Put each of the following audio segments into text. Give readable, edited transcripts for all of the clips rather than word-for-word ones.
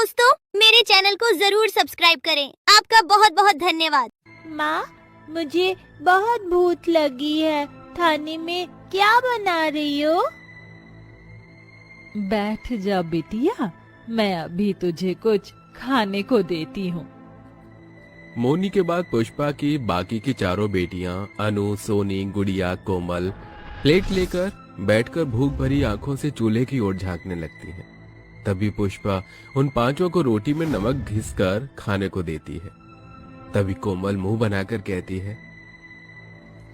दोस्तों, मेरे चैनल को जरूर सब्सक्राइब करें। आपका बहुत बहुत धन्यवाद। माँ, मुझे बहुत भूख लगी है। खाने में क्या बना रही हो? बैठ जा बिटिया, मैं अभी तुझे कुछ खाने को देती हूँ। मोनी के बाद पुष्पा की बाकी की चारों बेटियां अनु, सोनी, गुड़िया, कोमल प्लेट लेकर बैठकर भूख भरी आंखों से चूल्हे की ओर झांकने लगती हैं। तभी पुष्पा उन पांचों को रोटी में नमक घिसकर खाने को देती है। तभी कोमल मुंह बनाकर कहती है,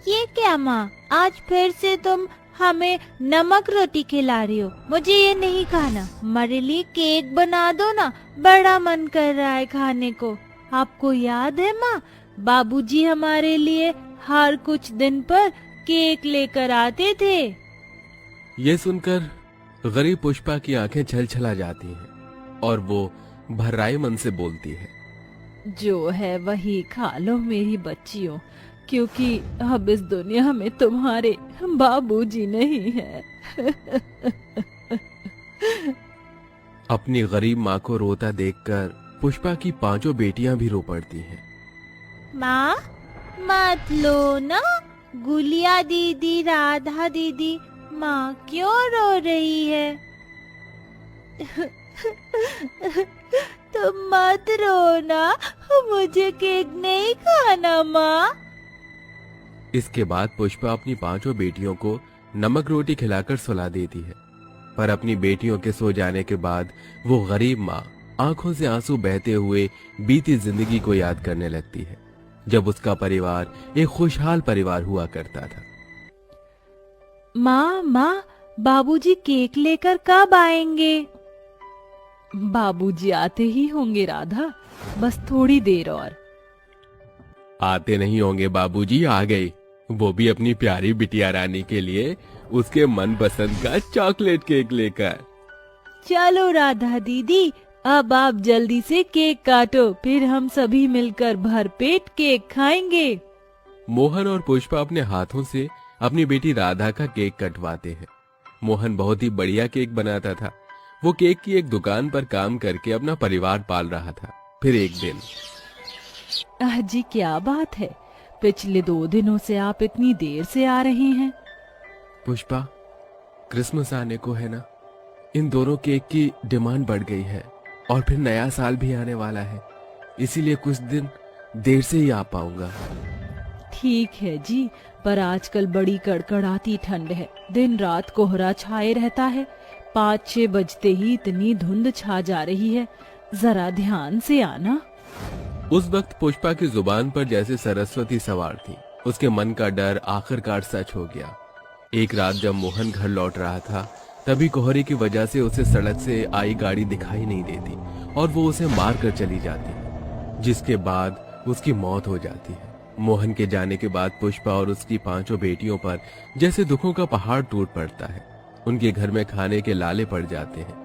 ये क्या माँ, आज फिर से तुम हमें नमक रोटी खिला रही हो? मुझे ये नहीं खाना। हमारे लिए केक बना दो ना, बड़ा मन कर रहा है खाने को। आपको याद है माँ, बाबूजी हमारे लिए हर कुछ दिन पर केक लेकर आते थे। ये सुनकर गरीब पुष्पा की आंखें छलछला जाती हैं और वो भर्राए मन से बोलती है, जो है वही खा लो मेरी बच्चियों, क्योंकि अब इस दुनिया में तुम्हारे बाबूजी नहीं है। अपनी गरीब माँ को रोता देखकर पुष्पा की पांचों बेटियां भी रो पड़ती हैं। माँ, मत लो ना। गुलिया दीदी, राधा दीदी, माँ क्यों रो रही है? तुम मत रो ना, मुझे केक नहीं खाना माँ। इसके बाद पुष्पा अपनी पांचों बेटियों को नमक रोटी खिलाकर सुला देती है। पर अपनी बेटियों के सो जाने के बाद वो गरीब माँ आंखों से आंसू बहते हुए बीती जिंदगी को याद करने लगती है, जब उसका परिवार एक खुशहाल परिवार हुआ करता था। माँ, बाबूजी केक लेकर कब आएंगे? बाबूजी आते ही होंगे राधा, बस थोड़ी देर और। आते नहीं होंगे बाबूजी, आ गए। वो भी अपनी प्यारी बिटिया रानी के लिए उसके मनपसंद का चॉकलेट केक लेकर। चलो राधा दीदी, अब आप जल्दी से केक काटो, फिर हम सभी मिलकर भरपेट केक खाएंगे। मोहन और पुष्पा अपने हाथों से अपनी बेटी राधा का केक कटवाते हैं। मोहन बहुत ही बढ़िया केक बनाता था। वो केक की एक दुकान पर काम करके अपना परिवार पाल रहा था। फिर एक दिन, जी क्या बात है, पिछले 2 दिनों से आप इतनी देर से आ रहे हैं। पुष्पा, क्रिसमस आने को है ना, इन दोनों केक की डिमांड बढ़ गई है और फिर नया साल भी आने वाला है, इसीलिए कुछ दिन देर से ही आ पाऊंगा। ठीक है जी, पर आजकल बड़ी कड़कड़ाती ठंड है, दिन रात कोहरा छाए रहता है। 5-6 बजते ही इतनी धुंध छा जा रही है, जरा ध्यान से आना। उस वक्त पुष्पा की जुबान पर जैसे सरस्वती सवार थी। उसके मन का डर आखिरकार सच हो गया। एक रात जब मोहन घर लौट रहा था, तभी कोहरे की वजह से उसे सड़क से आई गाड़ी दिखाई नहीं देती और वो उसे मार कर चली जाती, जिसके बाद उसकी मौत हो जाती है। मोहन के जाने के बाद पुष्पा और उसकी पांचों बेटियों पर जैसे दुखों का पहाड़ टूट पड़ता है। उनके घर में खाने के लाले पड़ जाते हैं।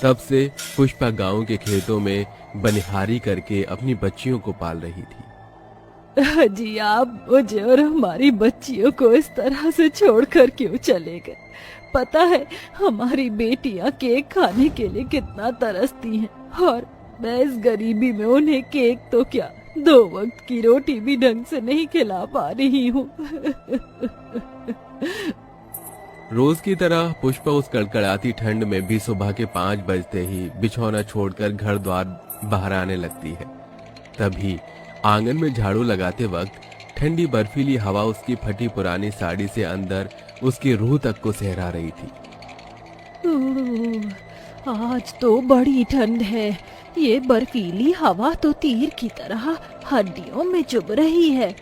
तब से पुष्पा गांव के खेतों में बनिहारी करके अपनी बच्चियों को पाल रही थी। जी आप मुझे और हमारी बच्चियों को इस तरह से छोड़कर क्यों चले गए? पता है हमारी बेटियां केक खाने के लिए कितना तरसती हैं, और मैं इस गरीबी में उन्हें केक तो क्या 2 वक्त की रोटी भी ढंग से नहीं खिला पा रही हूँ। रोज की तरह पुष्पा उस कड़कड़ाती ठंड में भी सुबह के 5 बजते ही बिछौना छोड़कर घर द्वार बाहर आने लगती है। तभी आंगन में झाड़ू लगाते वक्त ठंडी बर्फीली हवा उसकी फटी पुरानी साड़ी से अंदर उसकी रूह तक को सहरा रही थी। आज तो बड़ी ठंड है, ये बर्फीली हवा तो तीर की तरह हड्डियों में चुभ रही है।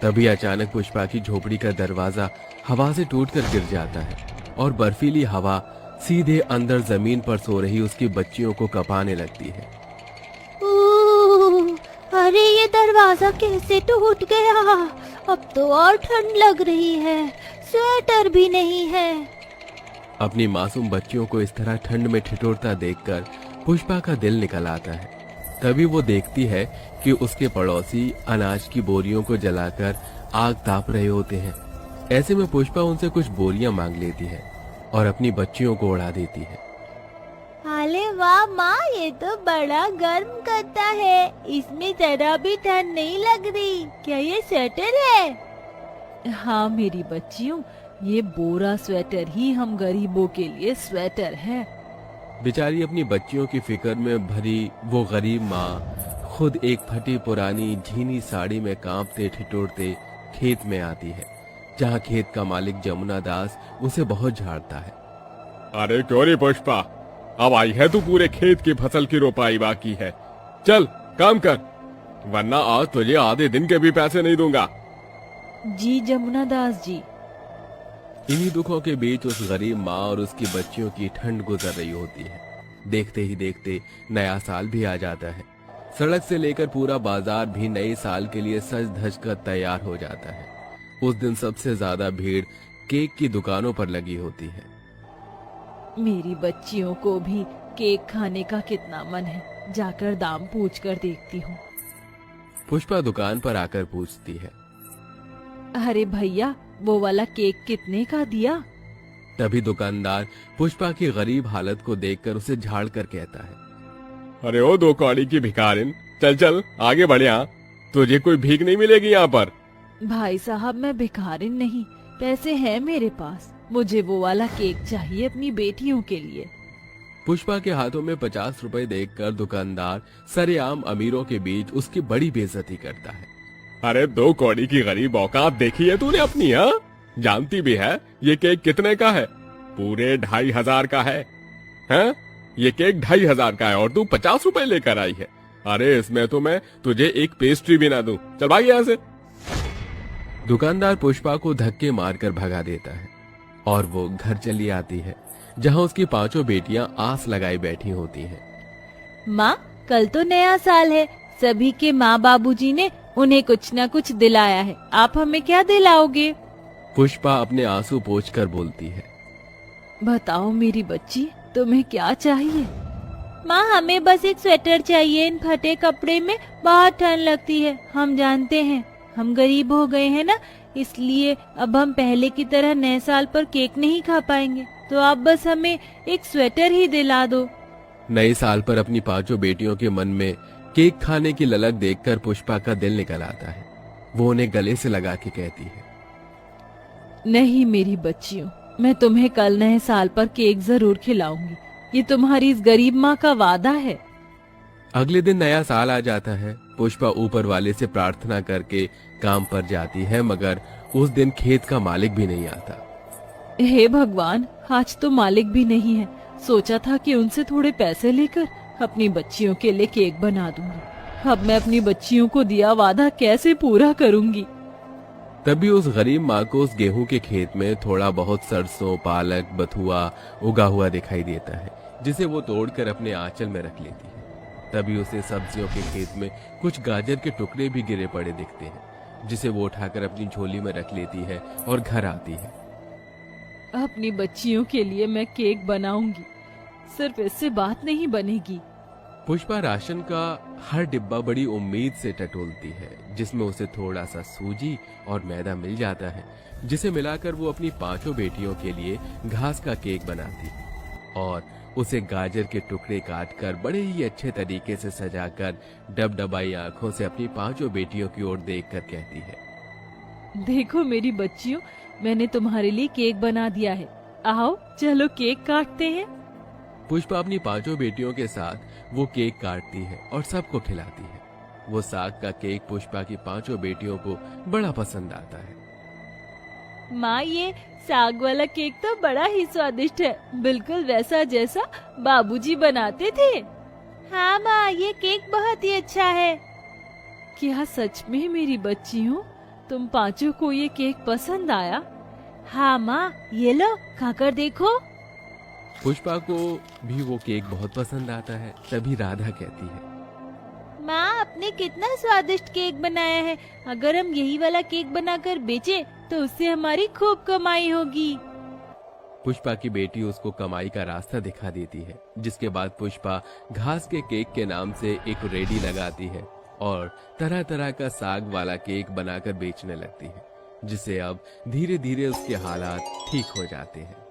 तभी अचानक पुष्पा की झोपड़ी का दरवाजा हवा से टूटकर गिर जाता है और बर्फीली हवा सीधे अंदर जमीन पर सो रही उसकी बच्चियों को कपाने लगती है। अरे ये दरवाजा कैसे टूट गया? अब तो और ठंड लग रही है, स्वेटर भी नहीं है। अपनी मासूम बच्चियों को इस तरह ठंड में ठिठुरता देखकर पुष्पा का दिल निकल आता है। तभी वो देखती है कि उसके पड़ोसी अनाज की बोरियों को जलाकर आग ताप रहे होते हैं। ऐसे में पुष्पा उनसे कुछ बोरियां मांग लेती है और अपनी बच्चियों को उड़ा देती है। अरे वाह माँ, ये तो बड़ा गर्म करता है, इसमें जरा भी ठंड नहीं लग रही। क्या ये स्वेटर है? हाँ मेरी बच्चियों, ये बोरा स्वेटर ही हम गरीबों के लिए स्वेटर है। बेचारी अपनी बच्चियों की फिक्र में भरी वो गरीब माँ खुद एक फटी पुरानी झीनी साड़ी में कांपते ठिठुरते खेत में आती है, जहाँ खेत का मालिक जमुना दास उसे बहुत झाड़ता है। अरे क्यों रे पुष्पा, अब आई है तू, पूरे खेत की फसल की रोपाई बाकी है। चल काम कर, वरना आज तुझे आधे दिन के भी पैसे नहीं दूंगा। जी जमुना दास जी। इन्हीं दुखों के बीच उस गरीब माँ और उसकी बच्चियों की ठंड गुजर रही होती है। देखते ही देखते नया साल भी आ जाता है। सड़क से लेकर पूरा बाजार भी नए साल के लिए सज धज कर तैयार हो जाता है। उस दिन सबसे ज्यादा भीड़ केक की दुकानों पर लगी होती है। मेरी बच्चियों को भी केक खाने का कितना मन है, जाकर दाम पूछ कर देखती हूँ। पुष्पा दुकान पर आकर पूछती है, अरे भैया, वो वाला केक कितने का दिया? तभी दुकानदार पुष्पा की गरीब हालत को देखकर उसे झाड़ कर कहता है, अरे ओ दो कौड़ी की भिखारिन, चल चल आगे बढ़ यहाँ, तुझे कोई भीख नहीं मिलेगी यहाँ पर। भाई साहब, मैं भिखारिन नहीं, पैसे हैं मेरे पास, मुझे वो वाला केक चाहिए अपनी बेटियों के लिए। पुष्पा के हाथों में 50 रुपए देखकर दुकानदार सरेआम अमीरों के बीच उसकी बड़ी बेइज्जती करता है। अरे दो कौड़ी की गरीब औकात देखी है तूने अपनी? हाँ, जानती भी है ये केक कितने का है? पूरे 2500 का है। हैं? ये केक 2500 का है और तू 50 रुपए लेकर आई है। अरे इसमें तो मैं तुझे एक पेस्ट्री भी ना दूं। चल भाग यहाँ से। दुकानदार पुष्पा को धक्के मारकर भगा देता है और वो घर चली आती है, जहाँ उसकी 5 बेटियां आस लगाई बैठी होती हैं। माँ, कल तो नया साल है, सभी के माँ बाबूजी ने उन्हें कुछ न कुछ दिलाया है, आप हमें क्या दिलाओगे? पुष्पा अपने आंसू पोंछकर बोलती है, बताओ मेरी बच्ची, तुम्हें क्या चाहिए? माँ, हमें बस एक स्वेटर चाहिए, इन फटे कपड़े में बहुत ठंड लगती है। हम जानते हैं हम गरीब हो गए हैं ना, इसलिए अब हम पहले की तरह नए साल पर केक नहीं खा पाएंगे, तो आप बस हमें एक स्वेटर ही दिला दो। नए साल पर अपनी 5 बेटियों के मन में केक खाने की ललक देखकर पुष्पा का दिल निकल आता है। वो उन्हें गले से लगा के कहती है, नहीं मेरी बच्चियों, मैं तुम्हें कल नए साल पर केक जरूर खिलाऊंगी, ये तुम्हारी इस गरीब माँ का वादा है। अगले दिन नया साल आ जाता है। पुष्पा ऊपर वाले से प्रार्थना करके काम पर जाती है, मगर उस दिन खेत का मालिक भी नहीं आता। हे भगवान, आज तो मालिक भी नहीं है। सोचा था कि उनसे थोड़े पैसे लेकर अपनी बच्चियों के लिए केक बना दूंगी। अब मैं अपनी बच्चियों को दिया वादा कैसे पूरा करूंगी? तभी उस गरीब माँ को उस गेहूं के खेत में थोड़ा बहुत सरसों, पालक, बथुआ उगा हुआ दिखाई देता है, जिसे वो तोड़कर अपने आंचल में रख लेती है। तभी उसे सब्जियों के खेत में कुछ गाजर के टुकड़े भी गिरे पड़े दिखते हैं, जिसे वो उठाकर अपनी झोली में रख लेती है और घर आती है। अपनी बच्चियों के लिए मैं केक बनाऊंगी, सिर्फ इससे बात नहीं बनेगी। पुष्पा राशन का हर डिब्बा बड़ी उम्मीद से टटोलती है, जिसमें उसे थोड़ा सा सूजी और मैदा मिल जाता है, जिसे मिलाकर वो अपनी 5 बेटियों के लिए घास का केक बनाती है और उसे गाजर के टुकड़े काटकर बड़े ही अच्छे तरीके से सजाकर डबडबाई आंखों से अपनी 5 बेटियों की ओर देखकर कहती है, देखो मेरी बच्चियों, मैंने तुम्हारे लिए केक बना दिया है, आओ चलो केक काटते हैं। पुष्पा अपनी 5 बेटियों के साथ वो केक काटती है और सबको खिलाती है। वो साग का केक पुष्पा की 5 बेटियों को बड़ा पसंद आता है। माँ, ये साग वाला केक तो बड़ा ही स्वादिष्ट है, बिल्कुल वैसा जैसा बाबूजी बनाते थे। हाँ माँ, ये केक बहुत ही अच्छा है। क्या सच में मेरी बच्चियों, तुम 5 को ये केक पसंद आया? हाँ माँ, ये लो खाकर देखो। पुष्पा को भी वो केक बहुत पसंद आता है। तभी राधा कहती है, माँ, आपने कितना स्वादिष्ट केक बनाया है, अगर हम यही वाला केक बनाकर बेचे तो उससे हमारी खूब कमाई होगी। पुष्पा की बेटी उसको कमाई का रास्ता दिखा देती है, जिसके बाद पुष्पा घास के केक के नाम से एक रेडी लगाती है और तरह तरह का साग वाला केक बनाकर बेचने लगती है, जिससे अब धीरे धीरे उसके हालात ठीक हो जाते हैं।